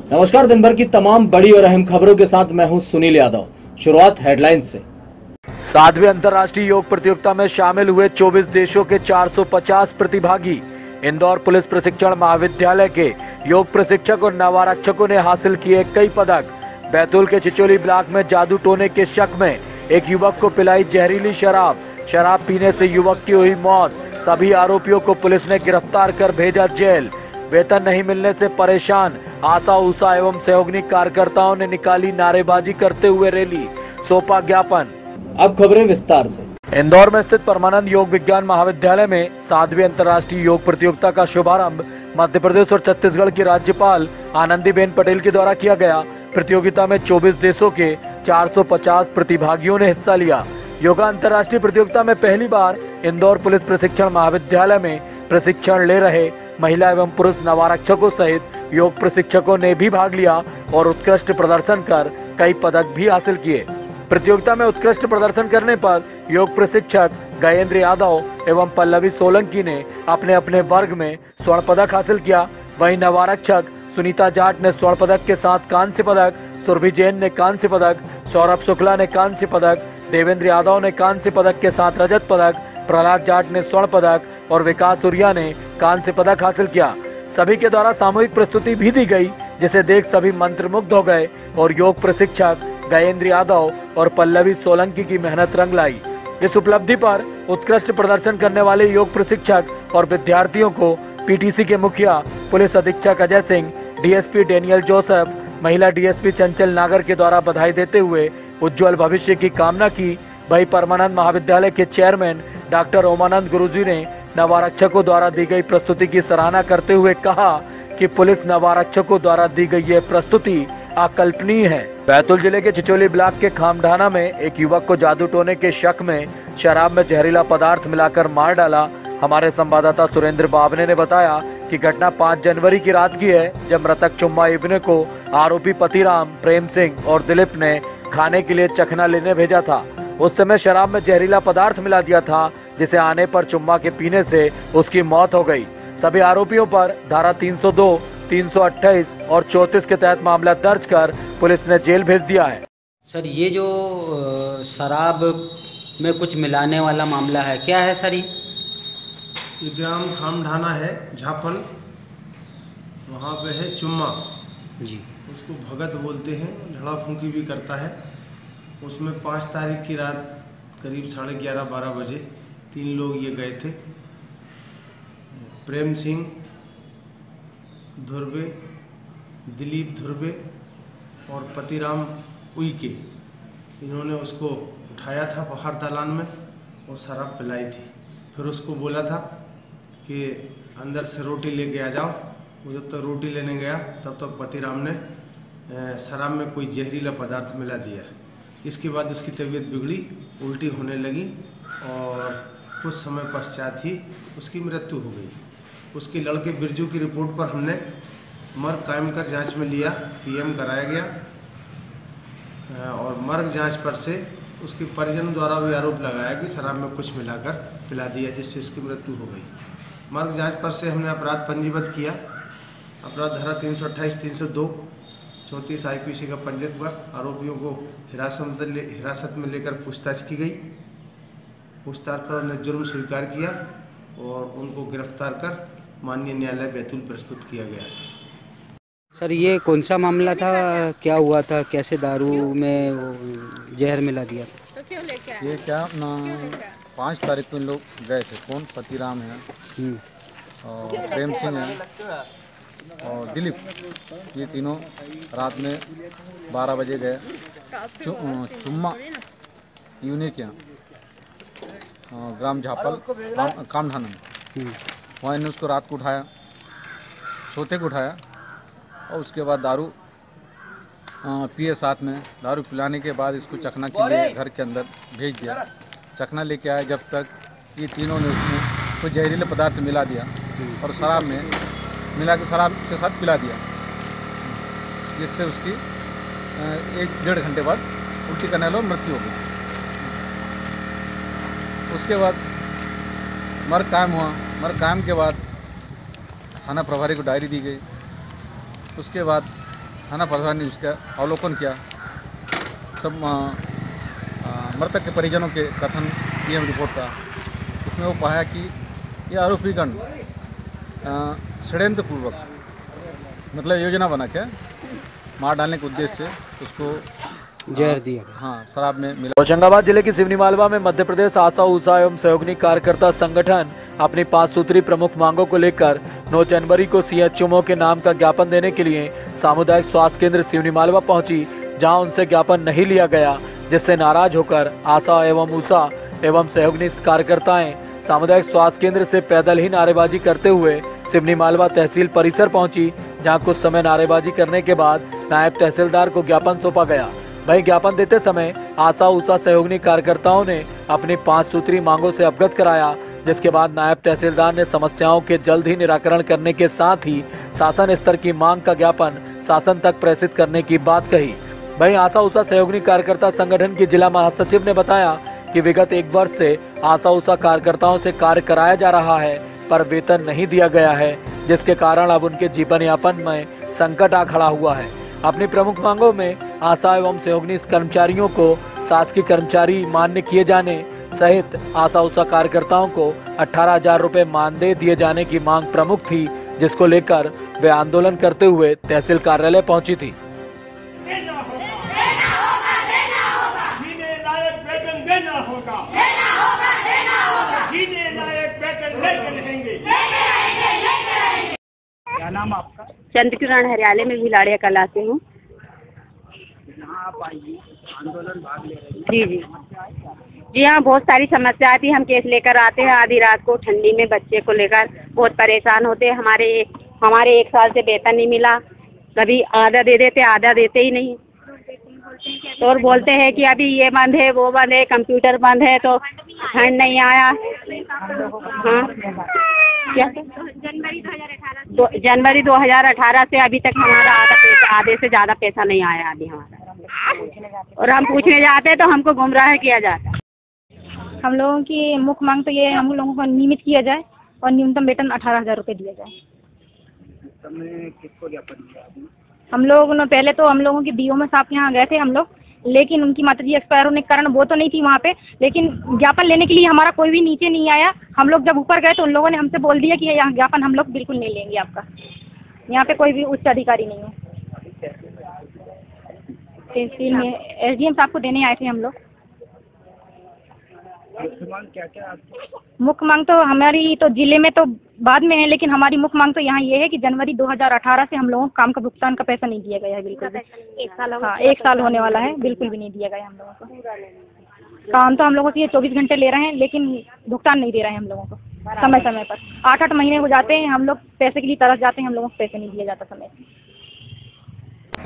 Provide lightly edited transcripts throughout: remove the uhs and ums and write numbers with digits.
नमस्कार, दिन भर की तमाम बड़ी और अहम खबरों के साथ मैं हूं सुनील यादव। शुरुआत हेडलाइंस से। 7वीं अंतर्राष्ट्रीय योग प्रतियोगिता में शामिल हुए 24 देशों के 450 प्रतिभागी। इंदौर पुलिस प्रशिक्षण महाविद्यालय के योग प्रशिक्षक और नवारक्षकों ने हासिल किए कई पदक। बैतूल के चिचोली ब्लॉक में जादू टोने के शक में एक युवक को पिलाई जहरीली शराब। शराब पीने से युवक की हुई मौत। सभी आरोपियों को पुलिस ने गिरफ्तार कर भेजा जेल। वेतन नहीं मिलने से परेशान आशा उषा एवं सहयोगी कार्यकर्ताओं ने निकाली नारेबाजी करते हुए रैली, सौंपा ज्ञापन। अब खबरें विस्तार से। इंदौर में स्थित परमानंद योग विज्ञान महाविद्यालय में 7वीं अंतर्राष्ट्रीय योग प्रतियोगिता का शुभारंभ मध्य प्रदेश और छत्तीसगढ़ की राज्यपाल आनंदीबेन पटेल के द्वारा किया गया। प्रतियोगिता में 24 देशों के 450 प्रतिभागियों ने हिस्सा लिया। योगा अंतर्राष्ट्रीय प्रतियोगिता में पहली बार इंदौर पुलिस प्रशिक्षण महाविद्यालय में प्रशिक्षण ले रहे महिला एवं पुरुष नवारक्षकों सहित योग प्रशिक्षकों ने भी भाग लिया और उत्कृष्ट प्रदर्शन कर कई पदक भी हासिल किए। प्रतियोगिता में उत्कृष्ट प्रदर्शन करने पर योग प्रशिक्षक गजेंद्र यादव एवं पल्लवी सोलंकी ने अपने अपने वर्ग में स्वर्ण पदक हासिल किया। वहीं नवारक्षक सुनीता जाट ने स्वर्ण पदक के साथ कांस्य पदक, सुरभि जैन ने कांस्य पदक, सौरभ शुक्ला ने कांस्य पदक, देवेंद्र यादव ने कांस्य पदक के साथ रजत पदक, प्रहलाद जाट ने स्वर्ण पदक और विकास सूर्या ने कांस्य पदक हासिल किया। सभी के द्वारा सामूहिक प्रस्तुति भी दी गई, जिसे देख सभी मंत्रमुग्ध हो गए और योग प्रशिक्षक गजेंद्र यादव और पल्लवी सोलंकी की मेहनत रंग लाई। इस उपलब्धि पर उत्कृष्ट प्रदर्शन करने वाले योग प्रशिक्षक और विद्यार्थियों को पीटीसी के मुखिया पुलिस अधीक्षक Ajay Singh, DSP Daniel Joseph, महिला डीएसपी चंचल नागर के द्वारा बधाई देते हुए उज्जवल भविष्य की कामना की। वही परमानंद महाविद्यालय के चेयरमैन डॉक्टर ओमानंद गुरुजी ने नवारक्षकों द्वारा दी गई प्रस्तुति की सराहना करते हुए कहा कि पुलिस नवारक्षकों द्वारा दी गई यह प्रस्तुति अकल्पनीय है। बैतूल जिले के चिचोली ब्लॉक के खामढाना में एक युवक को जादू टोने के शक में शराब में जहरीला पदार्थ मिलाकर मार डाला। हमारे संवाददाता सुरेंद्र बावने ने बताया कि घटना 5 जनवरी की रात की है, जब मृतक चुम्मा इब्ने को आरोपी पतिराम, प्रेम सिंह और दिलीप ने खाने के लिए चखना लेने भेजा था। उस समय शराब में जहरीला पदार्थ मिला दिया था, जिसे आने पर चुम्मा के पीने से उसकी मौत हो गई। सभी आरोपियों पर धारा 302, 328 और 34 के तहत मामला दर्ज कर पुलिस ने जेल भेज दिया है। सर, ये जो शराब में कुछ मिलाने वाला मामला है, क्या है सर? ये ग्राम खामढाना है, झापल, वहाँ पे है चुम्मा जी। उसको भगत बोलते हैं, झड़ा फूंकी भी करता है। उसमें 5 तारीख की रात करीब 11:30-12 बजे 3 लोग ये गए थे। प्रेम सिंह धुर्वे, दिलीप धुर्वे और पतिराम उइके, इन्होंने उसको उठाया था बाहर दालान में और शराब पिलाई थी। फिर उसको बोला था कि अंदर से रोटी लेके आ जाओ। वो जब तक रोटी लेने गया तब तक पतिराम ने शराब में कोई जहरीला पदार्थ मिला दिया। इसके बाद उसकी तबीयत बिगड़ी, उल्टी होने लगी और कुछ समय पश्चात ही उसकी मृत्यु हो गई। उसके लड़के बिरजू की रिपोर्ट पर हमने मर्ग कायम कर जांच में लिया, पीएम कराया गया और मर्ग जांच पर से उसके परिजन द्वारा भी आरोप लगाया कि शराब में कुछ मिलाकर पिला दिया, जिससे उसकी मृत्यु हो गई। मर्ग जांच पर से हमने अपराध पंजीबद्ध किया। अपराध धारा 328, 302, 34 आईपीसी का पंजीबद्ध कर आरोपियों को हिरासत में लेकर पूछताछ की गई। पूछताछ पर उन्होंने जुर्म स्वीकार किया और उनको गिरफ्तार कर माननीय न्यायालय बैतूल प्रस्तुत किया गया। सर, ये कौन सा मामला था, क्या हुआ था, कैसे दारू में वो जहर मिला दिया था? ये क्या ना 5 तारीख को लोग गए थे। कौन? पतिराम है और प्रेम सिंह है और दिलीप, ये तीनों रात में 12 बजे गए चुम्मा यूने क्या ग्राम झापल खामढाना में। वहाँ इन्होंने उसको रात को उठाया, सोते को उठाया और उसके बाद दारू पिए। साथ में दारू पिलाने के बाद इसको चखना के लिए घर के अंदर भेज दिया। चखना लेके आया, जब तक ये तीनों ने उसमें कुछ जहरीले पदार्थ मिला दिया और शराब में मिला के शराब के साथ पिला दिया, जिससे उसकी 1-1.5 घंटे बाद उल्टी करने वालों मृत्यु हो गई। उसके बाद मर्ग कायम हुआ। मर्ग कायम के बाद थाना प्रभारी को डायरी दी गई। उसके बाद थाना प्रधान ने उसका अवलोकन किया। सब मृतक के परिजनों के कथन पीएम रिपोर्ट का, उसमें वो पाया कि ये आरोपीगण षड्यंत्रपूर्वक मतलब योजना बना के मार डालने के उद्देश्य से उसको जहर दिया। हाँ, शराब में मिला। होशंगाबाद जिले की सिवनी मालवा में मध्य प्रदेश आशा ऊषा एवं सहयोगी कार्यकर्ता संगठन अपनी 5 सूत्री प्रमुख मांगों को लेकर 9 जनवरी को CHMO के नाम का ज्ञापन देने के लिए सामुदायिक स्वास्थ्य केंद्र सिवनी मालवा पहुंची, जहां उनसे ज्ञापन नहीं लिया गया, जिससे नाराज होकर आशा एवं ऊषा एवं सहयोगी कार्यकर्ताएं सामुदायिक स्वास्थ्य केंद्र से पैदल ही नारेबाजी करते हुए सिवनी मालवा तहसील परिसर पहुंची, जहां कुछ समय नारेबाजी करने के बाद नायब तहसीलदार को ज्ञापन सौंपा गया। वहीं ज्ञापन देते समय आशा ऊषा सहयोगी कार्यकर्ताओं ने अपनी 5 सूत्री मांगों से अवगत कराया, जिसके बाद नायब तहसीलदार ने समस्याओं के जल्द ही निराकरण करने के साथ ही शासन स्तर की मांग का ज्ञापन शासन तक प्रेषित करने की बात कही। वहीं आशा ऊषा सहयोगी कार्यकर्ता संगठन की जिला महासचिव ने बताया कि विगत 1 वर्ष से आशा ऊषा कार्यकर्ताओं से कार्य कराया जा रहा है, पर वेतन नहीं दिया गया है, जिसके कारण अब उनके जीवन यापन में संकट आ खड़ा हुआ है। अपनी प्रमुख मांगों में आशा एवं सहयोगी कर्मचारियों को शासकीय कर्मचारी मान्य किए जाने सहित आशा ऊषा कार्यकर्ताओं को 18,000 रुपये मानदेय दिए जाने की मांग प्रमुख थी, जिसको लेकर वे आंदोलन करते हुए तहसील कार्यालय पहुंची थी। क्या नाम आपका? चंद्रकिरण हरियाले में भिलाड़िया कला से हूँ। आप आइए, आंदोलन भाग ले रही जी जी जी हाँ, बहुत सारी समस्या आती है। हम केस लेकर आते हैं आधी रात को, ठंडी में बच्चे को लेकर बहुत परेशान होते हैं। हमारे 1 साल से वेतन नहीं मिला, कभी आधा दे देते, आधा देते ही नहीं। तो और बोलते हैं कि अभी ये बंद है, वो बंद है, कंप्यूटर बंद है, तो फंड नहीं आया। हाँ, क्या जनवरी 2018 से अभी तक हमारा आधे से ज़्यादा पैसा नहीं आया अभी हमारा, और हम पूछने जाते हैं तो हमको गुमराह किया जाता है। हम लोगों की मुख्य मांग तो ये हम लोगों को नियमित किया जाए और न्यूनतम वेतन 18,000 रुपये दिया जाए। किसको ज्ञापन दिया? हम लोग न पहले तो हम लोगों की डीओ में साहब के यहाँ गए थे हम लोग, लेकिन उनकी माताजी एक्सपायर होने के कारण वो तो नहीं थी वहाँ पे, लेकिन ज्ञापन लेने के लिए हमारा कोई भी नीचे नहीं आया। हम लोग जब ऊपर गए तो उन लोगों ने हमसे बोल दिया कि यहाँ ज्ञापन हम लोग बिल्कुल नहीं लेंगे आपका, यहाँ पे कोई भी उच्च अधिकारी नहीं है। तहसील में SDM साहब को देने आए थे हम लोग। मुख्य मांग तो हमारी तो जिले में तो बाद में है, लेकिन हमारी मुख्य मांग तो यहाँ ये है कि जनवरी 2018 से हम लोगों को काम का भुगतान का पैसा नहीं दिया गया है बिल्कुल भी। 1 साल होने वाला है, बिल्कुल भी नहीं दिया गया हम लोगों को। काम तो हम लोगों से ये 24 घंटे ले रहे हैं, लेकिन भुगतान नहीं दे रहे हैं हम लोगों को समय समय पर। 8-8 महीने हो जाते हैं, हम लोग पैसे के लिए तरस जाते हैं, हम लोगों को पैसे नहीं दिया जाता समय से।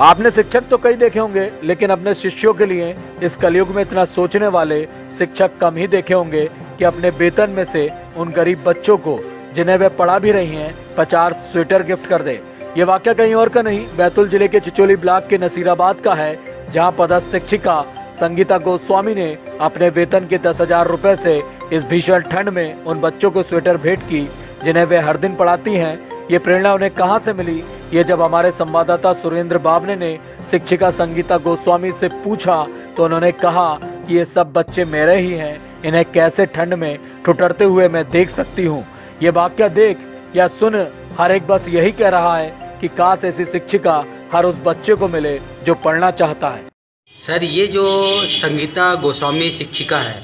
आपने शिक्षक तो कई देखे होंगे, लेकिन अपने शिष्यों के लिए इस कलयुग में इतना सोचने वाले शिक्षक कम ही देखे होंगे कि अपने वेतन में से उन गरीब बच्चों को, जिन्हें वे पढ़ा भी रही हैं, 50 स्वेटर गिफ्ट कर दे। ये वाकया कहीं और का नहीं, बैतूल जिले के चिचोली ब्लॉक के नसीराबाद का है, जहां पदस्थ शिक्षिका संगीता गोस्वामी ने अपने वेतन के 10,000 रुपए से इस भीषण ठंड में उन बच्चों को स्वेटर भेंट की, जिन्हें वे हर दिन पढ़ाती हैं। ये प्रेरणा उन्हें कहां से मिली, ये जब हमारे संवाददाता सुरेंद्र बावने ने शिक्षिका संगीता गोस्वामी से पूछा तो उन्होंने कहा कि ये सब बच्चे मेरे ही हैं, इन्हें कैसे ठंड में ठुठरते हुए मैं देख सकती हूँ। ये वाकया देख या सुन हर एक बस यही कह रहा है कि काश ऐसी शिक्षिका हर उस बच्चे को मिले जो पढ़ना चाहता है। सर, ये जो संगीता गोस्वामी शिक्षिका है,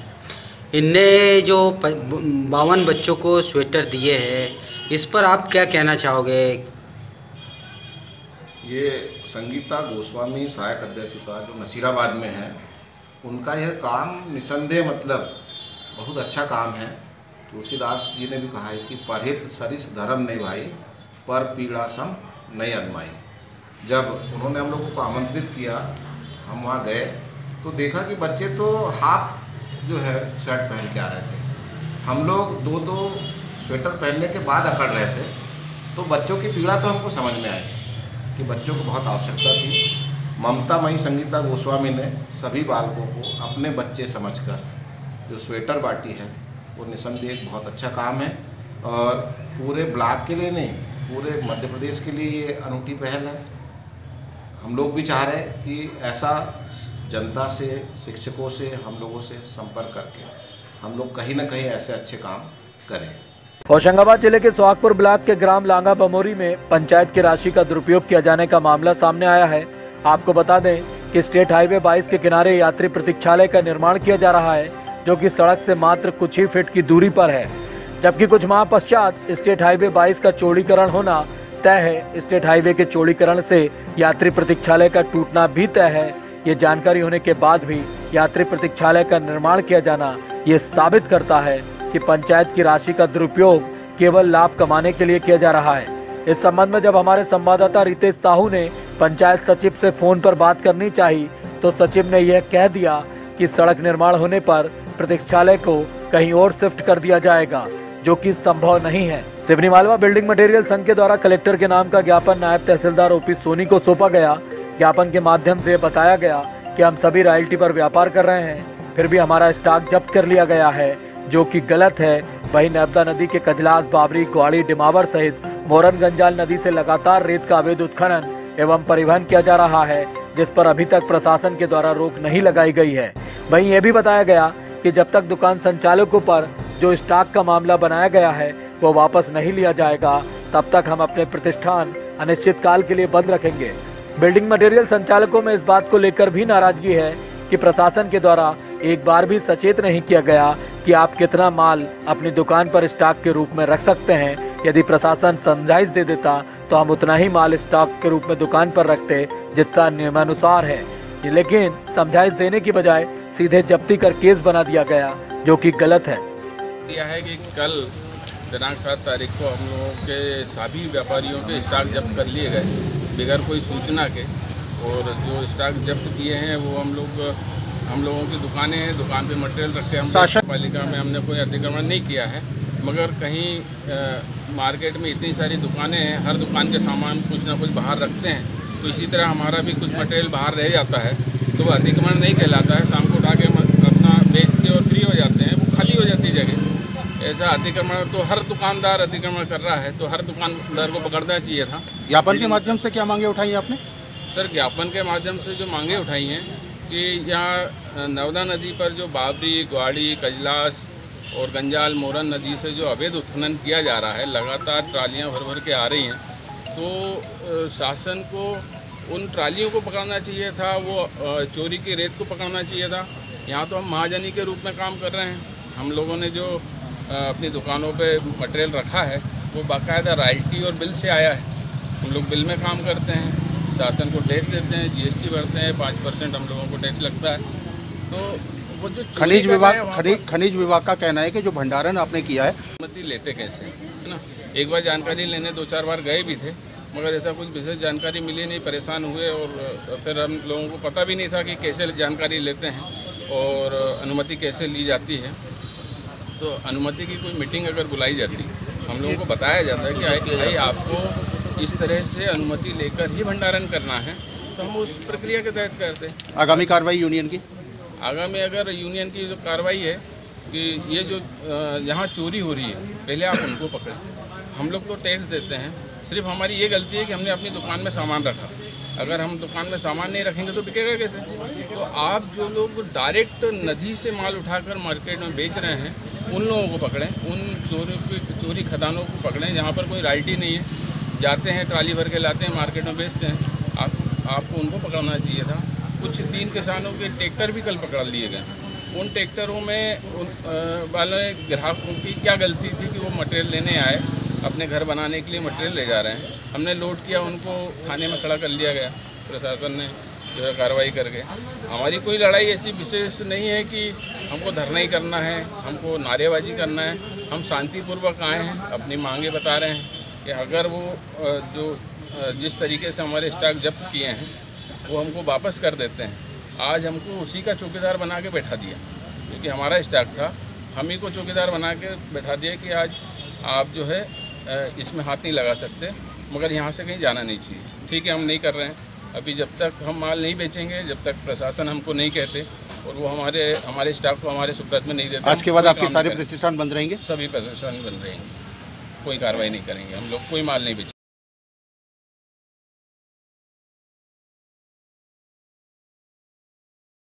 इनने जो 52 बच्चों को स्वेटर दिए हैं, इस पर आप क्या कहना चाहोगे? ये संगीता गोस्वामी सहायक अध्यापिका जो नसीराबाद में है, उनका यह काम निसंदेह मतलब बहुत अच्छा काम है। तुलसीदास जी ने भी कहा है कि परहित सरिस धर्म नहीं भाई, पर पीड़ा सम नहीं अदमाई। जब उन्होंने हम लोगों को आमंत्रित किया, हम वहाँ गए तो देखा कि बच्चे तो हाफ जो है शर्ट पहन के आ रहे थे। हम लोग 2-2 स्वेटर पहनने के बाद अकड़ रहे थे, तो बच्चों की पीड़ा तो हमको समझ में आई कि बच्चों को बहुत आवश्यकता थी। ममतामयी संगीता गोस्वामी ने सभी बालकों को अपने बच्चे समझकर जो स्वेटर बांटी है, वो निसंदेह एक बहुत अच्छा काम है और पूरे ब्लॉक के लिए नहीं, पूरे मध्य प्रदेश के लिए ये अनूठी पहल है। हम लोग भी चाह रहे हैं कि ऐसा जनता से, शिक्षकों से, हम लोगों से संपर्क करके हम लोग कहीं ना कहीं ऐसे अच्छे काम करें। होशंगाबाद जिले के सोहागपुर ब्लॉक के ग्राम लांगा बमोरी में पंचायत की राशि का दुरुपयोग किया जाने का मामला सामने आया है। आपको बता दें कि स्टेट हाईवे 22 के किनारे यात्री प्रतीक्षालय का निर्माण किया जा रहा है, जो कि सड़क से मात्र कुछ ही फीट की दूरी पर है, जबकि कुछ माह पश्चात स्टेट हाईवे 22 का चौड़ीकरण होना तय है। स्टेट हाईवे के चौड़ीकरण से यात्री प्रतीक्षालय का टूटना भी तय है। ये जानकारी होने के बाद भी यात्री प्रतीक्षालय का निर्माण किया जाना ये साबित करता है कि पंचायत की राशि का दुरुपयोग केवल लाभ कमाने के लिए किया जा रहा है। इस संबंध में जब हमारे संवाददाता रितेश साहू ने पंचायत सचिव से फोन पर बात करनी चाहिए, तो सचिव ने यह कह दिया कि सड़क निर्माण होने पर प्रतीक्षालय को कहीं और शिफ्ट कर दिया जाएगा, जो कि संभव नहीं है। सिवनी मालवा बिल्डिंग मटेरियल संघ के द्वारा कलेक्टर के नाम का ज्ञापन नायब तहसीलदार ओपी सोनी को सौंपा गया। ज्ञापन के माध्यम से बताया गया कि हम सभी रॉयल्टी पर व्यापार कर रहे हैं, फिर भी हमारा स्टॉक जब्त कर लिया गया है, जो कि गलत है। वहीं नर्मदा नदी के कजलास, बाबरी, ग्वाड़ी, डिमावर सहित मोरन गंजाल नदी से लगातार रेत का अवैध उत्खनन एवं परिवहन किया जा रहा है, जिस पर अभी तक प्रशासन के द्वारा रोक नहीं लगाई गई है। वहीं यह भी बताया गया कि जब तक दुकान संचालकों पर जो स्टॉक का मामला बनाया गया है वो वापस नहीं लिया जाएगा, तब तक हम अपने प्रतिष्ठान अनिश्चित काल के लिए बंद रखेंगे। बिल्डिंग मटेरियल संचालकों में इस बात को लेकर भी नाराजगी है कि प्रशासन के द्वारा एक बार भी सचेत नहीं किया गया कि आप कितना माल अपनी दुकान पर स्टॉक के रूप में रख सकते हैं। यदि प्रशासन समझाइश दे देता तो हम उतना ही माल स्टॉक के रूप में दुकान पर रखते जितना नियमानुसार है, लेकिन समझाइश देने की बजाय सीधे जब्ती कर केस बना दिया गया, जो कि गलत है। यह है कि कल दिनांक 7 तारीख को हम लोगों के सभी व्यापारियों के स्टॉक जब्त कर लिए गए बगैर कोई सूचना के, और जो स्टॉक जब्त किए हैं वो हम लोगों की दुकानें हैं, दुकान पे मटेरियल रखे। हम शासन पालिका में हमने कोई अतिक्रमण नहीं किया है, मगर कहीं मार्केट में इतनी सारी दुकानें हैं, हर दुकान के सामान कुछ ना कुछ बाहर रखते हैं, तो इसी तरह हमारा भी कुछ मटेरियल बाहर रह जाता है, तो वह अतिक्रमण नहीं कहलाता है। शाम को उठा के अपना बेच के और फ्री हो जाते हैं, वो खाली हो जाती जगह। ऐसा अतिक्रमण तो हर दुकानदार अतिक्रमण कर रहा है, तो हर दुकानदार को पकड़ना चाहिए था। ज्ञापन के माध्यम से क्या मांगे उठाई आपने? सर, ज्ञापन के माध्यम से जो मांगे उठाई हैं कि यहाँ नर्मदा नदी पर जो बाबरी, ग्वाड़ी, कजलास और गंजाल, मोरन नदी से जो अवैध उत्खनन किया जा रहा है, लगातार ट्रालियाँ भर भर के आ रही हैं, तो शासन को उन ट्रालियों को पकड़ना चाहिए था, वो चोरी की रेत को पकड़ना चाहिए था। यहाँ तो हम महाजनी के रूप में काम कर रहे हैं। हम लोगों ने जो अपनी दुकानों पे मटेरियल रखा है वो बाकायदा रॉयल्टी और बिल से आया है। हम लोग बिल में काम करते हैं, शासन को टैक्स देते हैं, जीएसटी भरते हैं, 5% हम लोगों को टैक्स लगता है। तो वो जो खनिज विभाग का कहना है कि जो भंडारण आपने किया है, अनुमति लेते कैसे, है ना। एक बार जानकारी लेने 2-4 बार गए भी थे, मगर ऐसा कुछ विशेष जानकारी मिली नहीं, परेशान हुए, और फिर हम लोगों को पता भी नहीं था कि कैसे जानकारी लेते हैं और अनुमति कैसे ली जाती है। तो अनुमति की कोई मीटिंग अगर बुलाई जाती, हम लोगों को बताया जाता है कि भाई आपको इस तरह से अनुमति लेकर ही भंडारण करना है, तो हम उस प्रक्रिया के तहत करते हैं। आगामी कार्रवाई यूनियन की? आगामी अगर यूनियन की जो कार्रवाई है कि ये जो यहाँ चोरी हो रही है, पहले आप उनको पकड़ें। हम लोग तो टैक्स देते हैं, सिर्फ हमारी ये गलती है कि हमने अपनी दुकान में सामान रखा। अगर हम दुकान में सामान नहीं रखेंगे तो बिकेगा कैसे? तो आप जो लोग डायरेक्ट नदी से माल उठाकर मार्केट में बेच रहे हैं, उन लोगों को पकड़ें, उन चोरी खदानों को पकड़ें जहाँ पर कोई रॉयल्टी नहीं है, जाते हैं ट्राली भर के लाते हैं, मार्केट में बेचते हैं। आपको उनको पकड़ना चाहिए था। कुछ 3 किसानों के ट्रैक्टर भी कल पकड़ लिए गए। उन ट्रैक्टरों में वाले ग्राहकों की क्या गलती थी कि वो मटेरियल लेने आए, अपने घर बनाने के लिए मटेरियल ले जा रहे हैं। हमने लोड किया, उनको थाने में खड़ा कर लिया गया, प्रशासन ने जो है कार्रवाई करके। हमारी कोई लड़ाई ऐसी विशेष नहीं है कि हमको धरना ही करना है, हमको नारेबाजी करना है। हम शांतिपूर्वक आए हैं, अपनी मांगे बता रहे हैं कि अगर वो जिस तरीके से हमारे स्टॉक जब्त किए हैं वो हमको वापस कर देते हैं। आज हमको उसी का चौकीदार बना के बैठा दिया, क्योंकि हमारा स्टॉक था, हम ही को चौकीदार बना के बैठा दिया कि आज आप जो है इसमें हाथ नहीं लगा सकते, मगर यहाँ से कहीं जाना नहीं चाहिए। ठीक है, हम नहीं कर रहे हैं। अभी जब तक हम माल नहीं बेचेंगे, जब तक प्रशासन हमको नहीं कहते और वो हमारे स्टाफ को हमारे सुपुर्द में नहीं देते, आज के बाद आपके सारे प्रतिष्ठान बंद रहेंगे? सभी प्रतिष्ठान बंद रहेंगे, कोई कार्रवाई नहीं करेंगे। हम लोग कोई माल नहीं बेचेंगे।